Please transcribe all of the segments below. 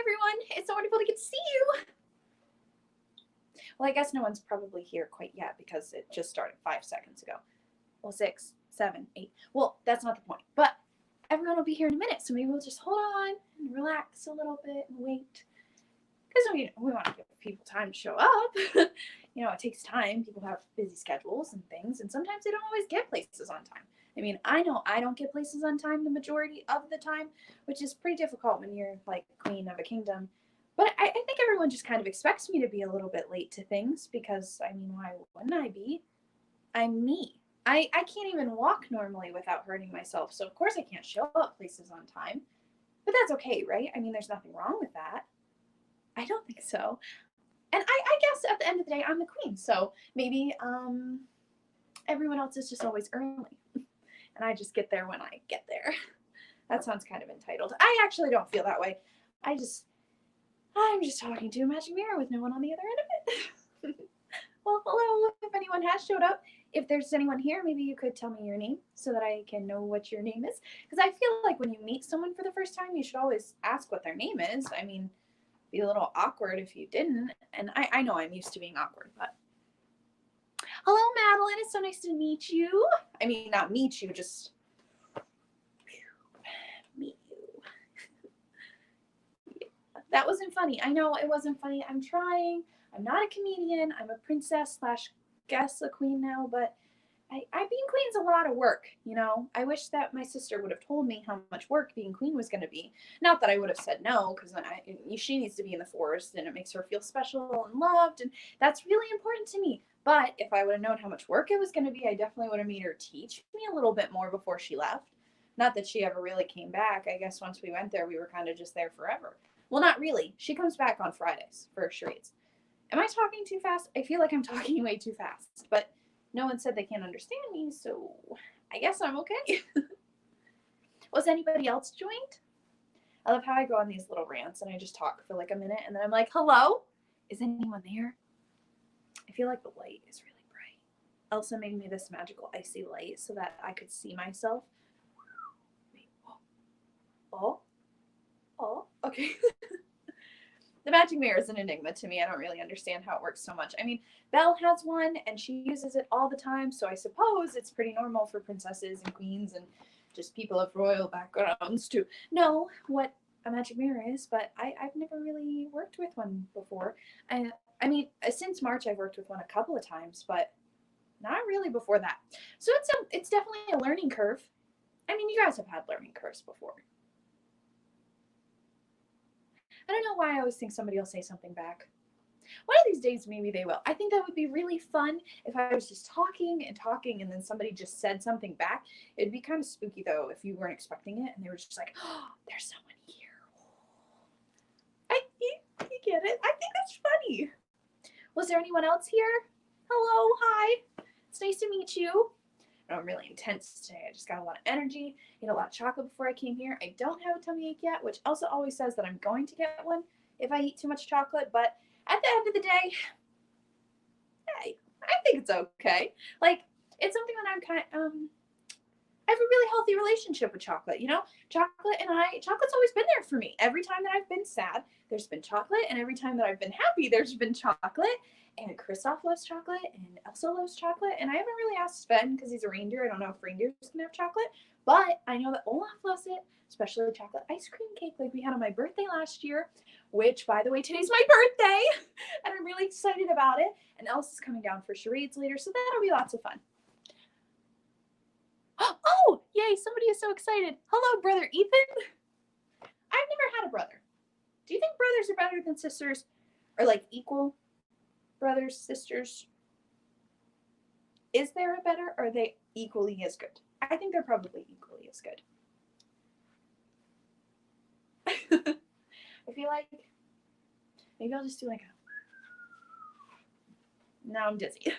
everyone. It's so wonderful to get to see you. Well, I guess no one's probably here quite yet because it just started 5 seconds ago. Well, 6, 7, 8. Well, that's not the point. But everyone will be here in a minute, so maybe we'll just hold on and relax a little bit and wait. Because we want to give people time to show up. It takes time. People have busy schedules and things, and sometimes they don't always get places on time. I mean, I know I don't get places on time the majority of the time, which is pretty difficult when you're like queen of a kingdom. But I think everyone just kind of expects me to be a little bit late to things because, I mean, why wouldn't I be? I'm me. I can't even walk normally without hurting myself, so of course I can't show up places on time. But that's okay, right? I mean, there's nothing wrong with that. I don't think so. And I guess at the end of the day, I'm the queen, so maybe everyone else is just always early. And I just get there when I get there. That sounds kind of entitled. I actually don't feel that way. I'm just talking to a magic mirror with no one on the other end of it. Well, hello, if anyone has showed up. If there's anyone here, maybe you could tell me your name so that I can know what your name is. Because I feel like when you meet someone for the first time, you should always ask what their name is. I mean, it'd be a little awkward if you didn't. And I know I'm used to being awkward, but hello, Madeline. It's so nice to meet you. I mean, not meet you, just meet you. Yeah, that wasn't funny. I know it wasn't funny. I'm trying. I'm not a comedian. I'm a princess / guess a queen now, but being queen's a lot of work, I wish that my sister would have told me how much work being queen was going to be. Not that I would have said no, because she needs to be in the forest, and it makes her feel special and loved, and that's really important to me. But if I would have known how much work it was going to be, I definitely would have made her teach me a little bit more before she left. Not that she ever really came back. I guess once we went there, we were kind of just there forever. Well, not really. She comes back on Fridays for charades. Am I talking too fast? I feel like I'm talking way too fast, but no one said they can't understand me, so I guess I'm okay. Was anybody else joined? I love how I go on these little rants and I just talk for like a minute and then I'm like, hello? Is anyone there? I feel like the light is really bright. Elsa made me this magical icy light so that I could see myself. Oh, okay. The magic mirror is an enigma to me. I don't really understand how it works so much. I mean, Belle has one and she uses it all the time, so I suppose it's pretty normal for princesses and queens and just people of royal backgrounds to know what a magic mirror is, but I've never really worked with one before. I mean, since March I've worked with one a couple of times, but not really before that. So it's definitely a learning curve. I mean, you guys have had learning curves before. I don't know why I always think somebody will say something back. One of these days, maybe they will. I think that would be really fun if I was just talking and then somebody just said something back. It'd be kind of spooky, though, if you weren't expecting it and they were just like, oh, there's someone here. You get it? I think that's funny. Was there anyone else here? Hello, hi. It's nice to meet you. I'm really intense today. I just got a lot of energy, ate a lot of chocolate before I came here. I don't have a tummy ache yet, which Elsa always says that I'm going to get one if I eat too much chocolate. But at the end of the day, hey, I think it's okay. Like, it's something that I'm I have a really healthy relationship with chocolate, chocolate's always been there for me. Every time that I've been sad, there's been chocolate, and every time that I've been happy, there's been chocolate. And Kristoff loves chocolate, and Elsa loves chocolate, and I haven't really asked Sven because he's a reindeer. I don't know if reindeers can have chocolate, but I know that Olaf loves it, especially chocolate ice cream cake like we had on my birthday last year, which, by the way, today's my birthday, and I'm really excited about it. And Elsa's coming down for charades later, so that'll be lots of fun. Oh, yay, somebody is so excited. Hello, brother Ethan. I've never had a brother. Do you think brothers are better than sisters? Or like equal brothers, sisters? Is there a better, or are they equally as good? I think they're probably equally as good. I feel like maybe I'll just do like a... Now I'm dizzy.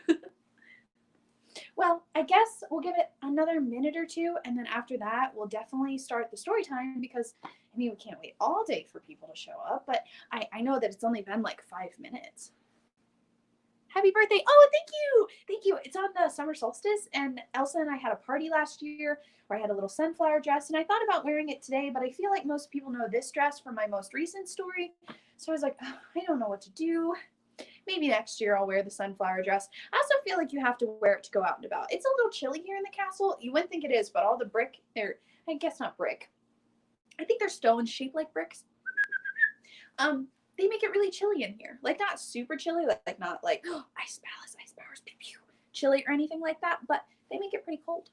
Well, I guess we'll give it another minute or two, and then after that, we'll definitely start the story time because, I mean, we can't wait all day for people to show up, but I know that it's only been like 5 minutes. Happy birthday. Oh, thank you. Thank you. It's on the summer solstice, and Elsa and I had a party last year where I had a little sunflower dress, and I thought about wearing it today, but I feel like most people know this dress from my most recent story. So I was like, oh, I don't know what to do. Maybe next year I'll wear the sunflower dress. I also feel like you have to wear it to go out and about. It's a little chilly here in the castle. You wouldn't think it is, but all the brick, I guess not brick. I think they're stones shaped like bricks. They make it really chilly in here. Like not super chilly, like not like oh, ice powers, pew, pew, chilly or anything like that, but they make it pretty cold.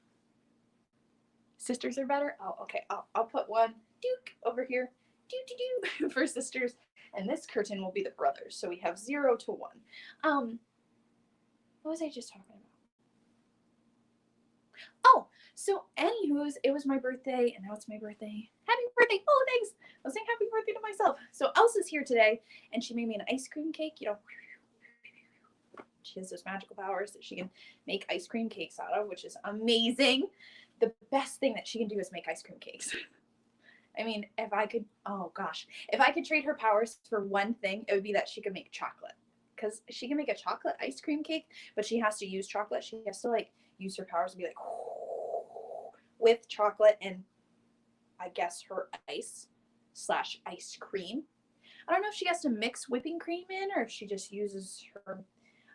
Sisters are better. Oh, okay. I'll put one Duke over here. Do for sisters. And this curtain will be the brothers. So we have 0 to 1. What was I just talking about? Oh, so anywho's, it was my birthday, and now it's my birthday. Happy birthday! Oh, thanks. I was saying happy birthday to myself. So Elsa's here today, and she made me an ice cream cake. You know, she has those magical powers that she can make ice cream cakes out of, which is amazing. The best thing that she can do is make ice cream cakes. I mean, if I could, oh gosh, if I could trade her powers for one thing, it would be that she could make chocolate. Because she can make a chocolate ice cream cake, but she has to use chocolate. She has to like use her powers and be like with chocolate and I guess her ice / ice cream. I don't know if she has to mix whipping cream in or if she just uses her.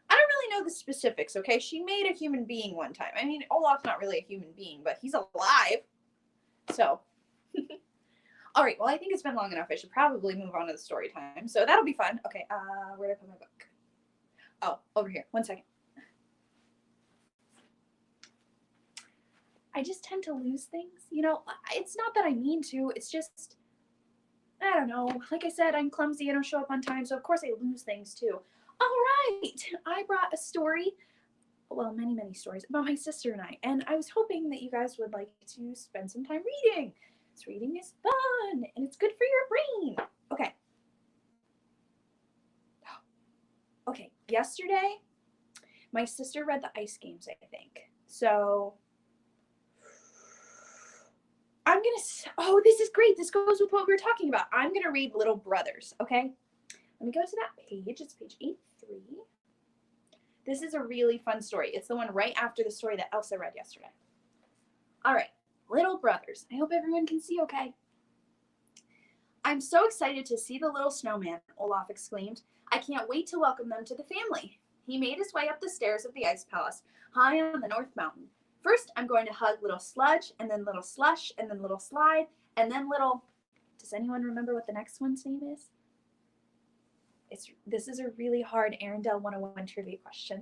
I don't really know the specifics, okay? She made a human being one time. I mean, Olaf's not really a human being, but he's alive. So, all right, well, I think it's been long enough. I should probably move on to the story time. So that'll be fun. Okay, where did I put my book? Oh, over here. 1 second. I just tend to lose things. You know, it's not that I mean to. It's just, I don't know. Like I said, I'm clumsy. I don't show up on time. So, of course, I lose things too. All right. I brought a story, well, many, many stories about my sister and I. And I was hoping that you guys would like to spend some time reading. Because reading is fun and it's good for your brain. Okay. Okay. Yesterday, my sister read the Ice Games, I think. So I'm going to, oh, this is great. This goes with what we were talking about. I'm going to read Little Brothers, okay? Let me go to that page. It's page 83. This is a really fun story. It's the one right after the story that Elsa read yesterday. All right, Little Brothers. I hope everyone can see okay. I'm so excited to see the little snowman, Olaf exclaimed. I can't wait to welcome them to the family. He made his way up the stairs of the ice palace, high on the North Mountain. First, I'm going to hug little Sludge, and then little Slush, and then little Slide, and then little... Does anyone remember what the next one's name is? This is a really hard Arendelle 101 trivia question.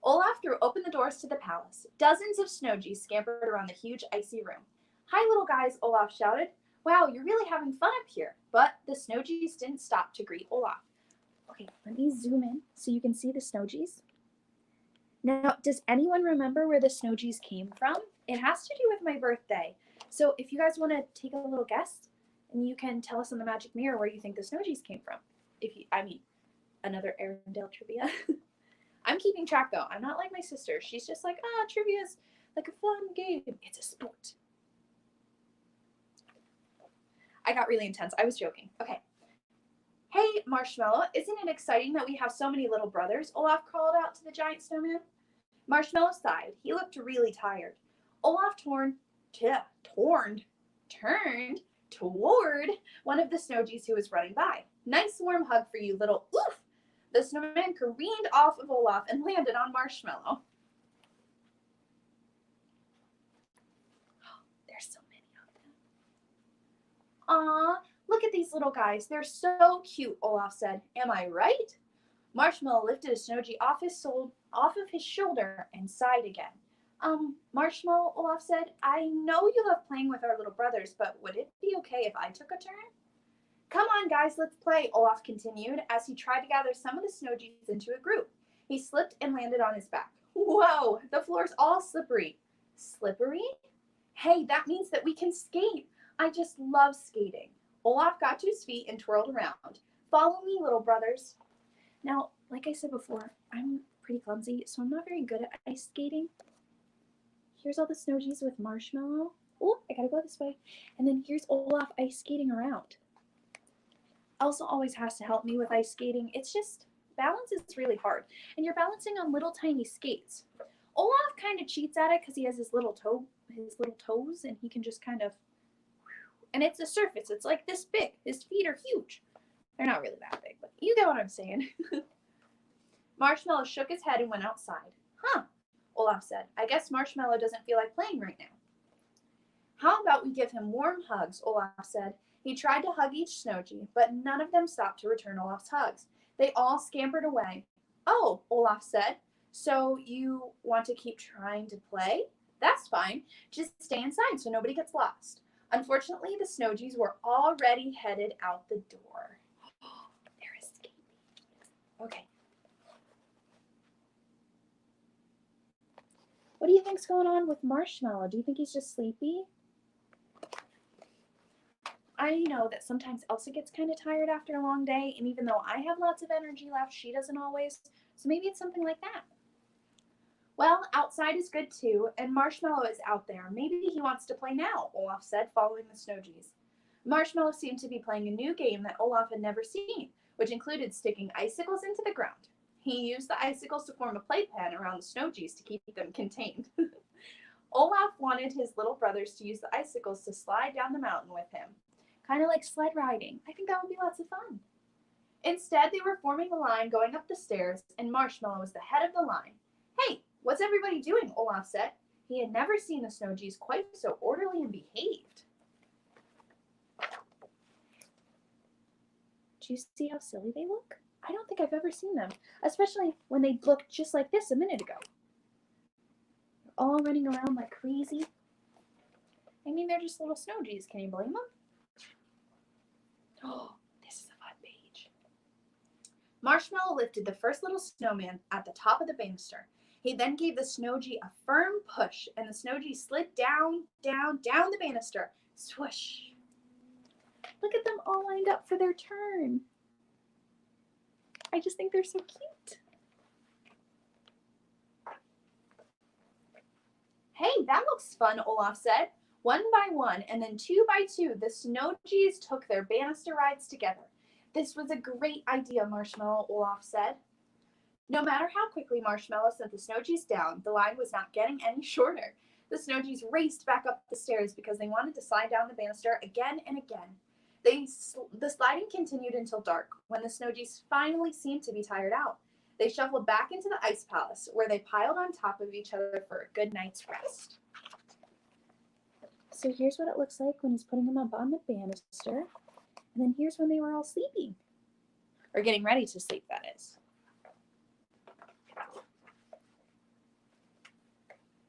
Olaf threw open the doors to the palace. Dozens of Snowgies scampered around the huge icy room. Hi, little guys, Olaf shouted. Wow, you're really having fun up here. But the Snowgies didn't stop to greet Olaf. Okay, let me zoom in so you can see the Snowgies. Now, does anyone remember where the Snowgies came from? It has to do with my birthday. So if you guys want to take a little guess, and you can tell us on the magic mirror where you think the Snowgies came from. Another Arendelle trivia. I'm keeping track though. I'm not like my sister. She's just like, trivia's like a fun game. It's a sport. I got really intense. I was joking. Okay. Hey, Marshmallow, isn't it exciting that we have so many little brothers? Olaf called out to the giant snowman. Marshmallow sighed. He looked really tired. Olaf turned toward one of the Snowgies who was running by. Nice warm hug for you, little oof. The snowman careened off of Olaf and landed on Marshmallow. There's so many of them. Aw, look at these little guys. They're so cute, Olaf said. Am I right? Marshmallow lifted a Snowgie off of his shoulder and sighed again. Marshmallow, Olaf said, I know you love playing with our little brothers, but would it be okay if I took a turn? Come on, guys, let's play, Olaf continued as he tried to gather some of the Snowgies into a group. He slipped and landed on his back. Whoa, the floor's all slippery. Slippery? Hey, that means that we can skate. I just love skating. Olaf got to his feet and twirled around. Follow me, little brothers. Now, like I said before, I'm pretty clumsy, so I'm not very good at ice skating. Here's all the Snowgies with Marshmallow. Oh, I gotta go this way. And then here's Olaf ice skating around. Elsa always has to help me with ice skating. It's just balance is really hard, and you're balancing on little tiny skates. Olaf kind of cheats at it because he has his little toes, and he can just kind of, and it's a surface. It's like this big. His feet are huge. They're not really that big, but you get what I'm saying. Marshmallow shook his head and went outside. Huh, Olaf said. I guess Marshmallow doesn't feel like playing right now. How about we give him warm hugs, Olaf said. He tried to hug each Snowgy, but none of them stopped to return Olaf's hugs. They all scampered away. Oh, Olaf said, so you want to keep trying to play? That's fine. Just stay inside so nobody gets lost. Unfortunately, the Snowgies were already headed out the door. They're escaping. Okay. What do you think's going on with Marshmallow? Do you think he's just sleepy? I know that sometimes Elsa gets kind of tired after a long day, and even though I have lots of energy left, she doesn't always. So maybe it's something like that. Well, outside is good too, and Marshmallow is out there. Maybe he wants to play now, Olaf said, following the Snowgies. Marshmallow seemed to be playing a new game that Olaf had never seen, which included sticking icicles into the ground. He used the icicles to form a playpen around the Snowgies to keep them contained. Olaf wanted his little brothers to use the icicles to slide down the mountain with him. Kind of like sled riding. I think that would be lots of fun. Instead, they were forming a line going up the stairs, and Marshmallow was the head of the line. Hey, what's everybody doing? Olaf said. He had never seen the Snowgies quite so orderly and behaved. Do you see how silly they look? I don't think I've ever seen them, especially when they looked just like this a minute ago. They're all running around like crazy. I mean, they're just little Snowgies. Can you blame them? Oh, this is a fun page. Marshmallow lifted the first little snowman at the top of the banister. He then gave the Snowgy a firm push, and the Snowgy slid down, down, down the banister. Swoosh. Look at them all lined up for their turn. I just think they're so cute. Hey, that looks fun, Olaf said. One by one, and then two by two, the Snowgies took their banister rides together. This was a great idea, Marshmallow, Olaf said. No matter how quickly Marshmallow sent the Snowgies down, the line was not getting any shorter. The Snowgies raced back up the stairs because they wanted to slide down the banister again and again. The sliding continued until dark, when the Snowgies finally seemed to be tired out. They shuffled back into the ice palace, where they piled on top of each other for a good night's rest. So here's what it looks like when he's putting them up on the banister. And then here's when they were all sleeping. Or getting ready to sleep, that is.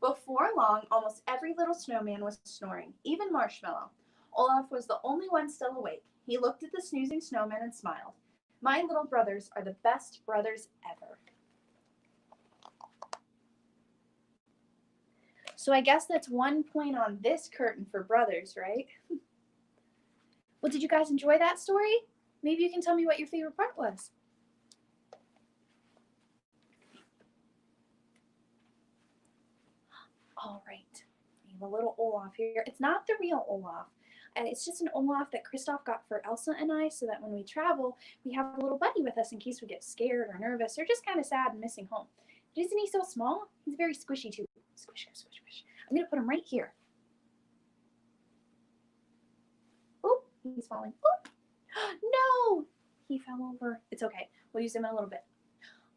Before long, almost every little snowman was snoring, even Marshmallow. Olaf was the only one still awake. He looked at the snoozing snowman and smiled. My little brothers are the best brothers ever. So I guess that's 1 point on this curtain for brothers, right? Well, did you guys enjoy that story? Maybe you can tell me what your favorite part was. All right. We have a little Olaf here. It's not the real Olaf. It's just an Olaf that Kristoff got for Elsa and I so that when we travel, we have a little buddy with us in case we get scared or nervous or just kind of sad and missing home. But isn't he so small? He's very squishy too. Squish, squish, squish, squish. I'm going to put him right here. Oh, he's falling. Oh, no! He fell over. It's okay. We'll use him in a little bit.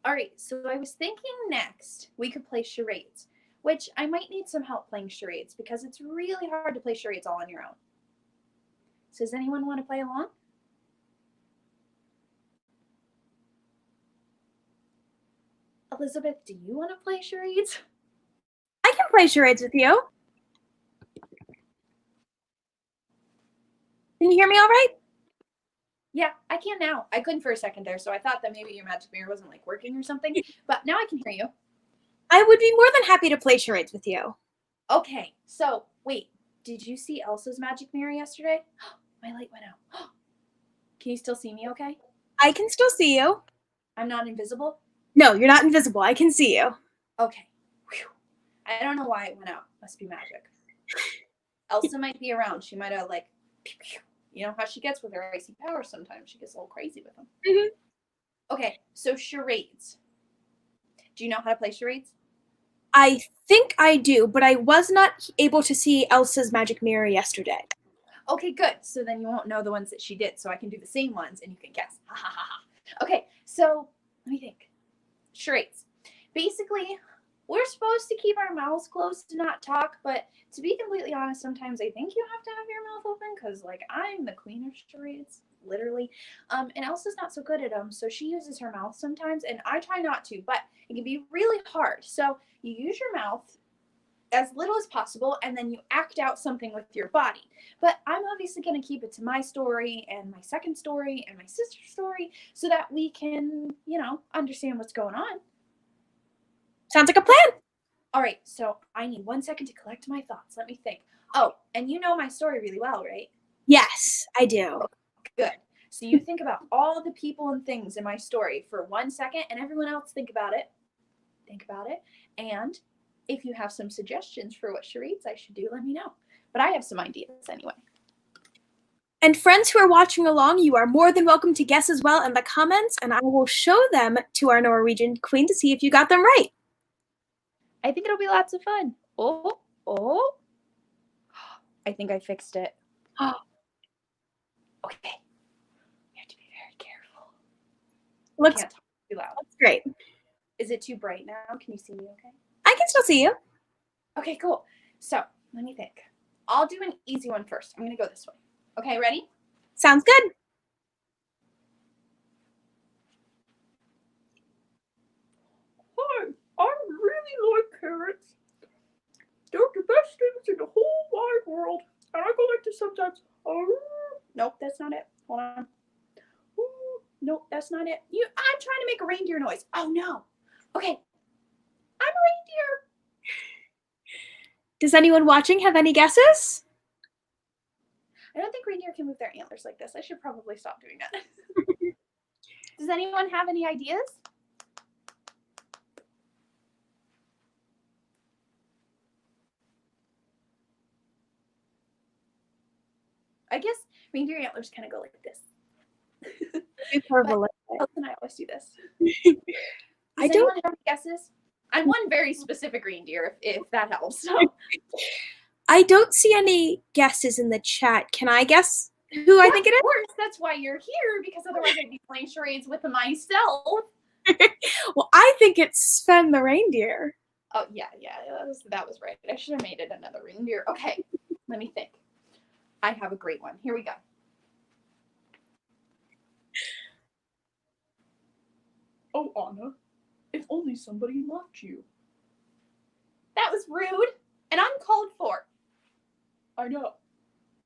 All right, so I was thinking next we could play charades, which I might need some help playing charades because it's really hard to play charades all on your own. So does anyone want to play along? Elizabeth, do you want to play charades? I can play charades with you. Can you hear me all right? Yeah, I can now. I couldn't for a second there, so I thought that maybe your magic mirror wasn't like working or something, but now I can hear you. I would be more than happy to play charades with you. Okay, so wait, did you see Elsa's magic mirror yesterday? My light went out. Can you still see me okay? I can still see you. I'm not invisible? No, you're not invisible. I can see you. Okay. Whew. I don't know why it went out. Must be magic. Elsa might be around. She might have like, pew, pew. You know how she gets with her icy powers sometimes. She gets a little crazy with them. Mm-hmm. Okay, so charades. Do you know how to play charades? I think I do, but I was not able to see Elsa's magic mirror yesterday. Okay, good. So then you won't know the ones that she did, so I can do the same ones and you can guess. Ha ha ha ha. Okay, so let me think. Charades. Basically, we're supposed to keep our mouths closed to not talk, but to be completely honest, sometimes I think you have to have your mouth open because, like, I'm the queen of charades, literally. And Elsa's not so good at them, so she uses her mouth sometimes, and I try not to, but it can be really hard. So you use your mouth as little as possible, and then you act out something with your body. But I'm obviously going to keep it to my story and my second story and my sister's story so that we can, understand what's going on. Sounds like a plan. All right, so I need 1 second to collect my thoughts. Let me think. Oh, and you know my story really well, right? Yes, I do. Good. So you think about all the people and things in my story for 1 second, and everyone else think about it. Think about it. And if you have some suggestions for what charades I should do, let me know. But I have some ideas anyway. And friends who are watching along, you are more than welcome to guess as well in the comments, and I will show them to our Norwegian queen to see if you got them right. I think it'll be lots of fun. Oh. I think I fixed it. Okay. You have to be very careful. Looks Can't talk too loud. That's great. Is it too bright now? Can you see me okay? I can still see you. Okay, cool. So let me think. I'll do an easy one first. I'm going to go this way. Okay, ready? Sounds good. Hi, I really like carrots. They're the best things in the whole wide world. And I go like this sometimes. Nope, that's not it. Hold on. Nope, that's not it. I'm trying to make a reindeer noise. Oh, no. Okay. I'm a reindeer. Does anyone watching have any guesses? I don't think reindeer can move their antlers like this. I should probably stop doing that. Does anyone have any ideas? I guess reindeer antlers kind of go like this. And I always do this. I don't have any guesses. I'm one very specific reindeer, if that helps. So. I don't see any guesses in the chat. Can I guess who I think it is? Of course, that's why you're here, because otherwise I'd be playing charades with myself. Well, I think it's Sven the reindeer. Oh, yeah, that was right. I should have made it another reindeer. Okay, let me think. I have a great one. Here we go. Oh, Anna, if only somebody loved you. That was rude and uncalled for. I know.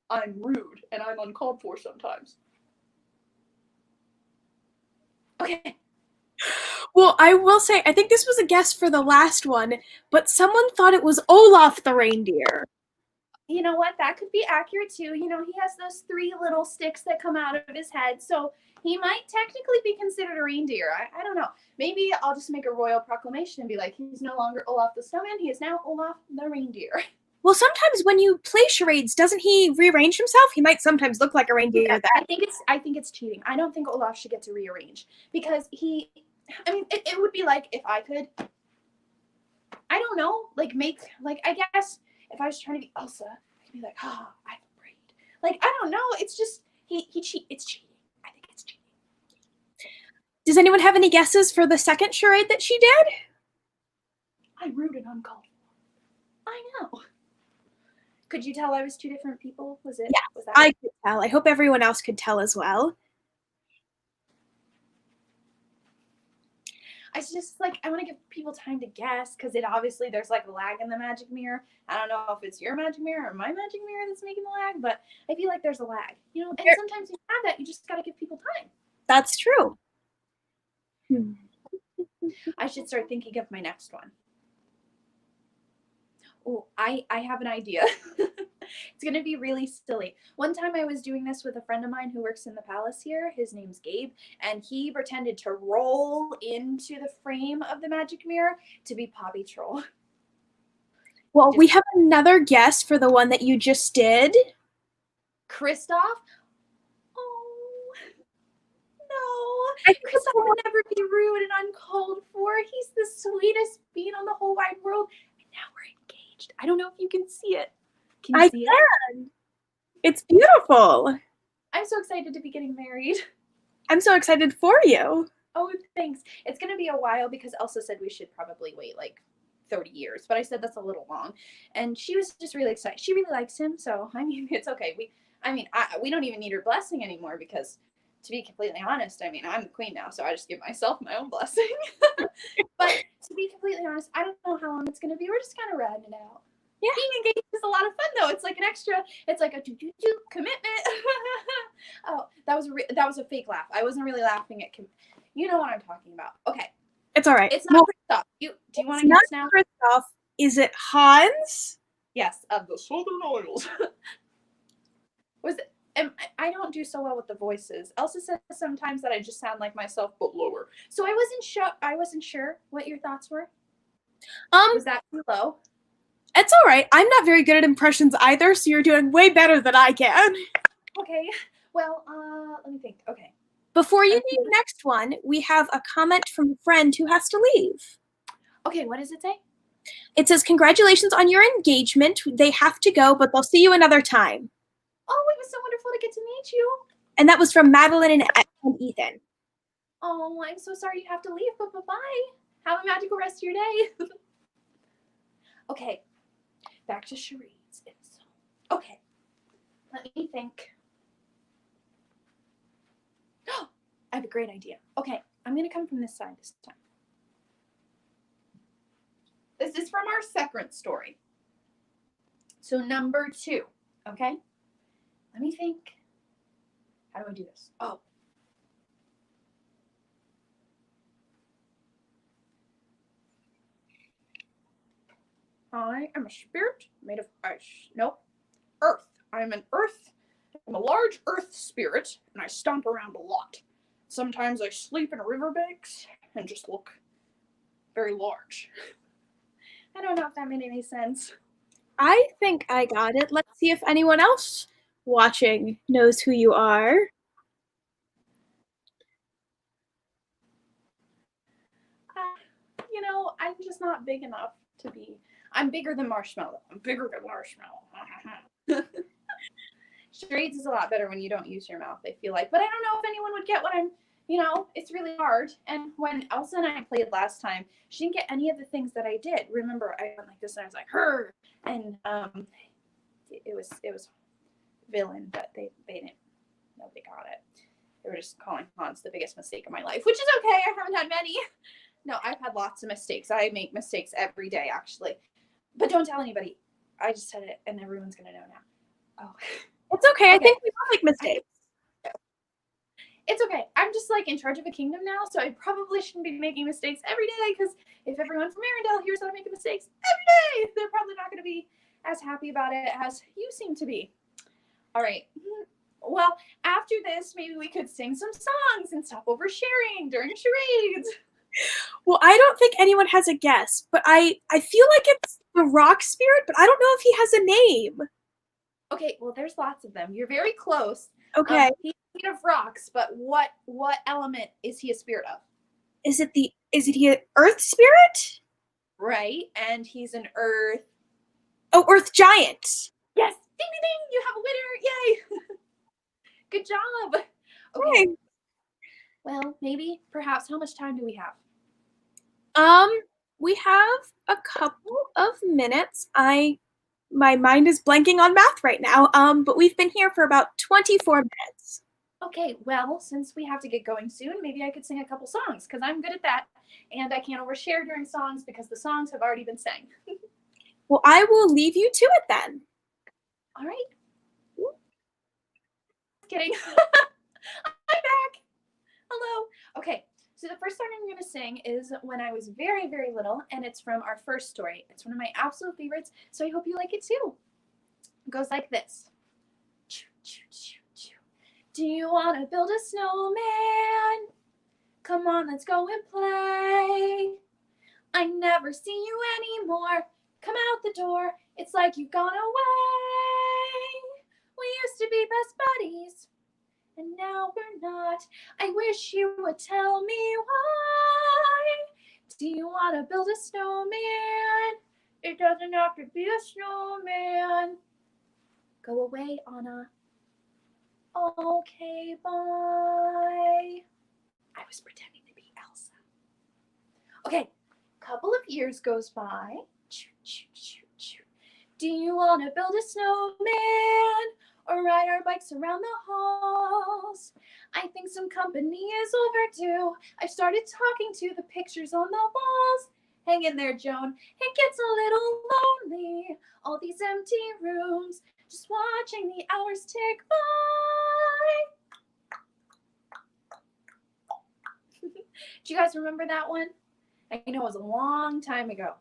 I'm rude and I'm uncalled for sometimes. Okay. Well, I will say, I think this was a guess for the last one, but someone thought it was Olaf the reindeer. You know what? That could be accurate too. He has those 3 little sticks that come out of his head, so he might technically be considered a reindeer. I don't know. Maybe I'll just make a royal proclamation and be like, he's no longer Olaf the snowman. He is now Olaf the reindeer. Well, sometimes when you play charades, doesn't he rearrange himself? He might sometimes look like a reindeer. Yeah, I think it's cheating. I don't think Olaf should get to rearrange because it would be like if I could, I don't know, like make, like, I guess if I was trying to be Elsa, I could be like, I'm afraid. Like, I don't know. It's just, it's cheating. I think it's cheating. Does anyone have any guesses for the second charade that she did? I'm rude and uncalled for. I know. Could you tell I was 2 different people? Was it? Yeah, was that I could tell. I hope everyone else could tell as well. I just like, I want to give people time to guess because obviously there's like a lag in the magic mirror. I don't know if it's your magic mirror or my magic mirror that's making the lag, but I feel like there's a lag, and sometimes you have that. You just got to give people time. That's true. I should start thinking of my next one. Oh, I have an idea. It's going to be really silly. One time I was doing this with a friend of mine who works in the palace here. His name's Gabe, and he pretended to roll into the frame of the magic mirror to be Paw Patrol. Well, we have another guess for the one that you just did. Kristoff? Oh, no. I think Chris it's would never be rude and uncalled for. He's the sweetest being on the whole wide world. And now we're engaged. I don't know if you can see it. Can you I see it? can. It's beautiful. I'm so excited to be getting married. I'm so excited for you. Oh, thanks. It's going to be a while because Elsa said we should probably wait like 30 years, but I said that's a little long. And she was just really excited. She really likes him, so I mean, it's okay. We don't even need her blessing anymore because, to be completely honest, I mean, I'm the queen now, so I just give myself my own blessing. But to be completely honest, I don't know how long it's going to be. We're just kind of riding it out. Yeah. Being engaged is a lot of fun, though. It's like an extra. It's like a commitment. Oh, that was a fake laugh. I wasn't really laughing at. You know what I'm talking about. Okay. It's all right. It's not Kristoff. Do you want to guess now? Kristoff. Is it Hans? Yes, of the Southern Isles. Was it? I don't do so well with the voices. Elsa says sometimes that I just sound like myself, but lower. So I wasn't sure what your thoughts were. Was that too low? It's all right. I'm not very good at impressions either, so you're doing way better than I can. Okay. Well, let me think. Okay. Before you do the next one, we have a comment from a friend who has to leave. Okay, what does it say? It says, congratulations on your engagement. They have to go, but they'll see you another time. Oh, it was so wonderful to get to meet you. And that was from Madeline and Ethan. Oh, I'm so sorry you have to leave, but bye-bye. Have a magical rest of your day. Okay, back to charades. Okay, let me think. I have a great idea. Okay, I'm going to come from this side this time. This is from our second story. So number 2, okay? Let me think. How do I do this? Oh. I am a spirit made of ice. Nope. Earth. I'm an earth. I'm a large earth spirit, and I stomp around a lot. Sometimes I sleep in riverbanks and just look very large. I don't know if that made any sense. I think I got it. Let's see if anyone else watching knows who you are. I'm just not big enough to be. I'm bigger than Marshmallow. Charades is a lot better when you don't use your mouth, I feel like. But I don't know if anyone would get what it's really hard. And when Elsa and I played last time, she didn't get any of the things that I did. Remember, I went like this and I was like, her. And it was villain, but nobody got it. They were just calling Hans the biggest mistake of my life, which is okay. I haven't had many. No, I've had lots of mistakes. I make mistakes every day, actually. But don't tell anybody. I just said it, and everyone's going to know now. Oh. It's okay. I think we all make mistakes. It's okay. I'm just like in charge of a kingdom now, so I probably shouldn't be making mistakes every day, because if everyone from Arendelle hears that I'm making mistakes every day, they're probably not going to be as happy about it as you seem to be. All right. Well, after this, maybe we could sing some songs and stop oversharing during charades. Well, I don't think anyone has a guess, but I feel like it's the rock spirit, but I don't know if he has a name. Okay, well, there's lots of them. You're very close. Okay. He's made of rocks, but what element is he a spirit of? Is it he an earth spirit? Right, and he's an earth. Oh, earth giant. Yes, ding ding ding! You have a winner! Yay! Good job. Okay. Okay. Well, maybe, perhaps, how much time do we have? We have a couple of minutes. My mind is blanking on math right now. But we've been here for about 24 minutes. Okay, well, since we have to get going soon, maybe I could sing a couple songs, because I'm good at that, and I can't overshare during songs because the songs have already been sang. Well, I will leave you to it then. All right. Just kidding. I'm back. Hello. Okay, so the first song I'm going to sing is When I Was Very, Very Little, and it's from our first story. It's one of my absolute favorites, so I hope you like it too. It goes like this. Do you want to build a snowman? Come on, let's go and play. I never see you anymore. Come out the door. It's like you've gone away. We used to be best buddies. and now we're not. I wish you would tell me why. Do you want to build a snowman? It doesn't have to be a snowman. Go away, Anna. Okay, bye. I was pretending to be Elsa. Okay, couple of years goes by. Do you want to build a snowman or ride our bikes around the halls? I think some company is overdue. I've started talking to the pictures on the walls. Hang in there, Joan. It gets a little lonely. All these empty rooms, just watching the hours tick by. Do you guys remember that one? I know it was a long time ago.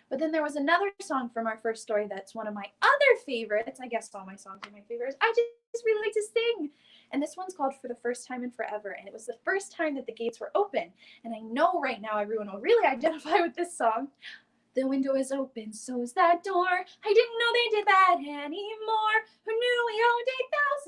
But then there was another song from our first story that's one of my other favorites. I guess all my songs are my favorites. I just really like to sing. And this one's called For the First Time in Forever. And it was the first time that the gates were open. And I know right now everyone will really identify with this song. The window is open, so is that door. I didn't know they did that anymore. Who knew we owned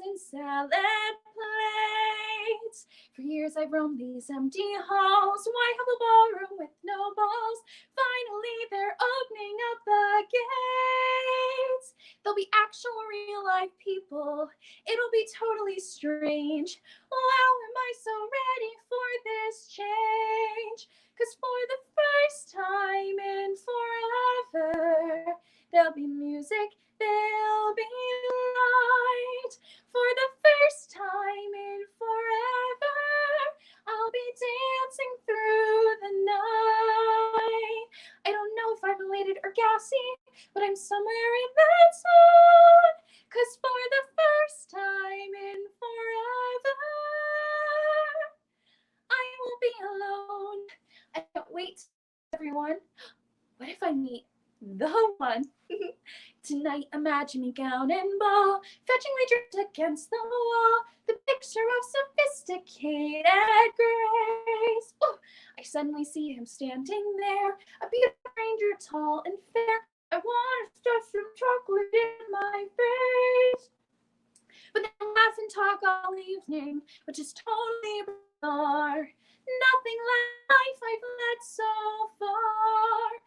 8,000 salad plates? For years I've roamed these empty halls. Why have a ballroom with no balls? Finally they're opening up the gates. There'll be actual real life people. It'll be totally strange. Wow, am I so ready for this change? 'Cause for the first time in forever, there'll be music, there'll be light. For the first time in forever, I'll be dancing through the night. I don't know if I'm elated or gassy, but I'm somewhere in that zone. 'Cause for the first time in forever, I will be alone. I can't wait, everyone. What if I meet the one? Tonight, imagine me gown and ball, fetchingly draped against the wall, the picture of sophisticated grace. Ooh, I suddenly see him standing there, a beautiful stranger, tall and fair. I want to stuff some chocolate in my face. But they laugh and talk all evening, which is totally bizarre. Nothing like life I've led so far.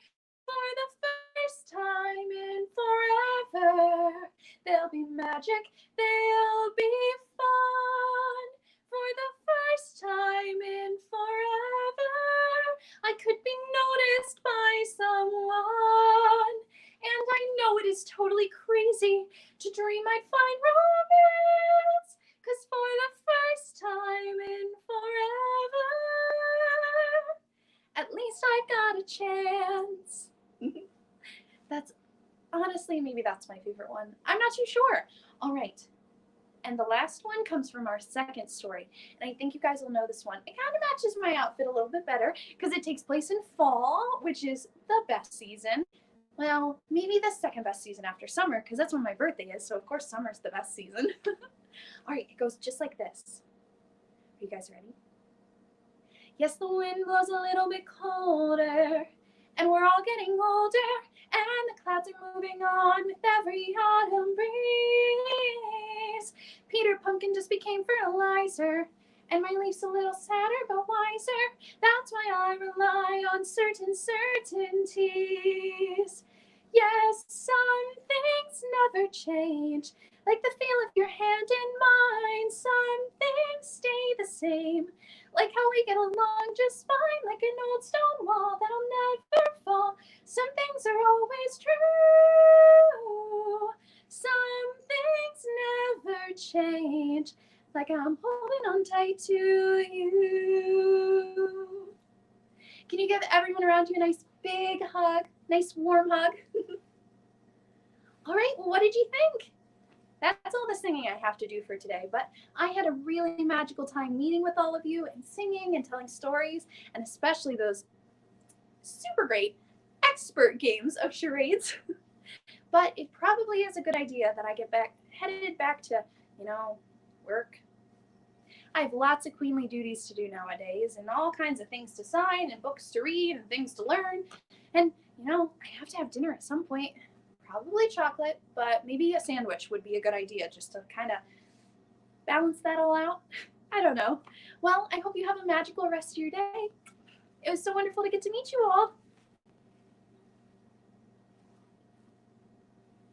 For the first time in forever, there'll be magic, there'll be fun. For the first time in forever, I could be noticed by someone. And I know it is totally crazy to dream I'd find romance. 'Cause for the first time in forever, at least I've got a chance. That's honestly, maybe that's my favorite one. I'm not too sure. All right. And the last one comes from our second story. And I think you guys will know this one. It kind of matches my outfit a little bit better because it takes place in fall, which is the best season. Well, maybe the second best season after summer because that's when my birthday is. So, of course, summer's the best season. All right, it goes just like this. Are you guys ready? Yes, the wind blows a little bit colder, and we're all getting older, and the clouds are moving on with every autumn breeze. Peter Pumpkin just became fertilizer, and my leaf's a little sadder but wiser. That's why I rely on certain certainties. Yes, some things never change, like the feel of your hand in mine. Some things stay the same, like how we get along just fine, like an old stone wall that'll never fall. Some things are always true. Some things never change, like I'm holding on tight to you. Can you give everyone around you a nice big hug? Nice warm hug? All right, well, what did you think? That's all the singing I have to do for today, but I had a really magical time meeting with all of you and singing and telling stories, and especially those super great expert games of charades. But it probably is a good idea that I get headed back to, work. I have lots of queenly duties to do nowadays and all kinds of things to sign and books to read and things to learn. And, I have to have dinner at some point. Probably chocolate, but maybe a sandwich would be a good idea just to kind of balance that all out. I don't know. Well, I hope you have a magical rest of your day. It was so wonderful to get to meet you all.